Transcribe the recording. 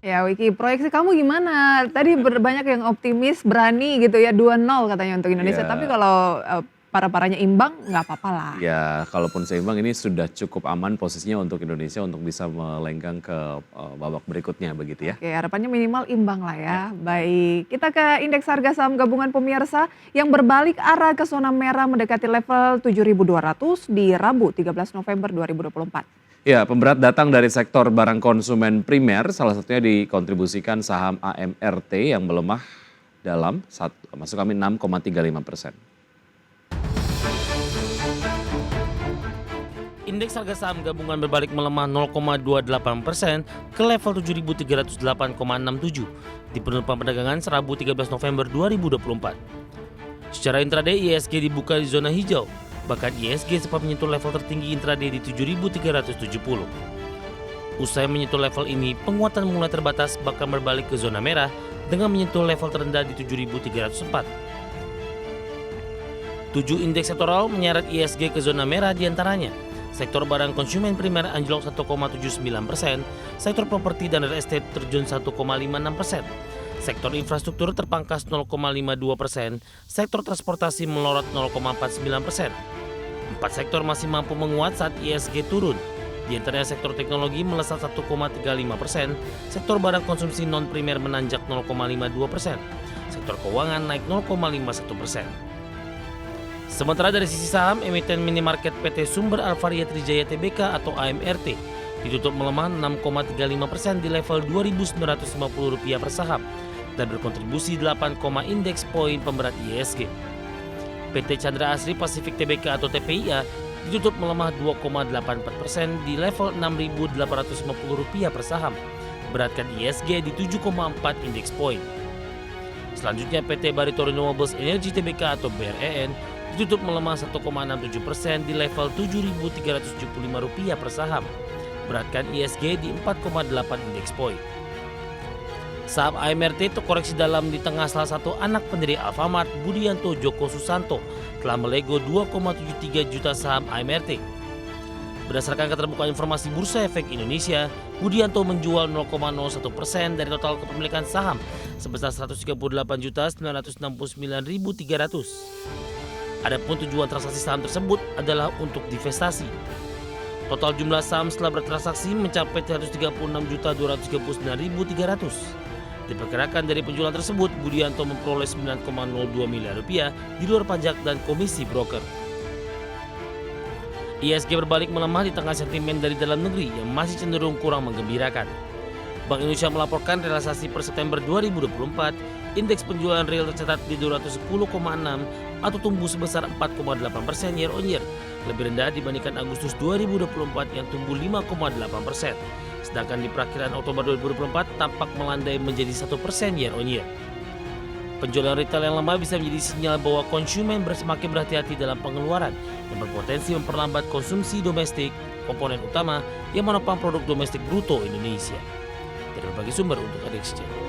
Ya Wiki, proyeksi kamu gimana? Tadi banyak yang optimis, berani gitu ya, 2-0 katanya untuk Indonesia. Tapi Ya, kalau parah-parahnya imbang, nggak apa-apa lah. ya, kalaupun seimbang ini sudah cukup aman posisinya untuk Indonesia untuk bisa melenggang ke babak berikutnya begitu ya. Oke, harapannya minimal imbang lah ya. Ya. Baik, kita ke indeks harga saham gabungan pemirsa yang berbalik arah ke zona merah mendekati level 7.200 di Rabu 13 November 2024. Ya, pemberat datang dari sektor barang konsumen primer, salah satunya dikontribusikan saham AMRT yang melemah dalam masuk kami 6,35%. Indeks harga saham gabungan berbalik melemah 0,28% ke level 7.308,67 di penutupan perdagangan Rabu 13 November 2024. Secara intraday IHSG dibuka di zona hijau, bahkan IHSG sempat menyentuh level tertinggi intraday di 7.370. Usai menyentuh level ini, penguatan mulai terbatas bahkan berbalik ke zona merah dengan menyentuh level terendah di 7.304. 7 indeks sektoral menyeret IHSG ke zona merah diantaranya. Sektor barang konsumen primer anjlok 1,79%, sektor properti dan real estate terjun 1,56%, sektor infrastruktur terpangkas 0,52%, sektor transportasi melorot 0,49%. 4 sektor masih mampu menguat saat IHSG turun, di antaranya sektor teknologi melesat 1,35%, sektor barang konsumsi non-primer menanjak 0,52%, sektor keuangan naik 0,51%. Sementara dari sisi saham, emiten minimarket PT Sumber Alvaria Trijaya Tbk atau AMRT ditutup melemah 6,35% di level Rp2.950 per saham dan berkontribusi 8, indeks poin pemberat IHSG. PT Chandra Asri Pasifik Tbk atau TPIA ditutup melemah 2,84% di level Rp6.850 per saham, beratkan IHSG di 7,4 indeks poin. Selanjutnya PT Barito Renewables Energy Tbk atau BREN ditutup melemah 1,67% di level Rp7.375 per saham, beratkan IHSG di 4,8 indeks poin. Saham AMRT terkoreksi dalam di tengah salah satu anak pendiri Alfamart, Budianto Joko Susanto, telah melego 2,73 juta saham AMRT. Berdasarkan keterbukaan informasi Bursa Efek Indonesia, Budianto menjual 0,01% dari total kepemilikan saham sebesar Rp138.969.300. Adapun tujuan transaksi saham tersebut adalah untuk divestasi. Total jumlah saham setelah bertransaksi mencapai Rp136.239.300. Diperkirakan dari penjualan tersebut, Budianto memperoleh Rp9,02 miliar di luar pajak dan komisi broker. IHSG berbalik melemah di tengah sentimen dari dalam negeri yang masih cenderung kurang menggembirakan. Bank Indonesia melaporkan realisasi per September 2024, indeks penjualan real tercatat di 210,6 atau tumbuh sebesar 4,8% year on year, lebih rendah dibandingkan Agustus 2024 yang tumbuh 5,8%. Sedangkan di perakhiran Oktober 2024 tampak melandai menjadi 1% year on year. Penjualan retail yang lemah bisa menjadi sinyal bahwa konsumen semakin berhati-hati dalam pengeluaran yang berpotensi memperlambat konsumsi domestik, komponen utama yang menopang produk domestik bruto Indonesia. Dari berbagai sumber untuk Adex Channel.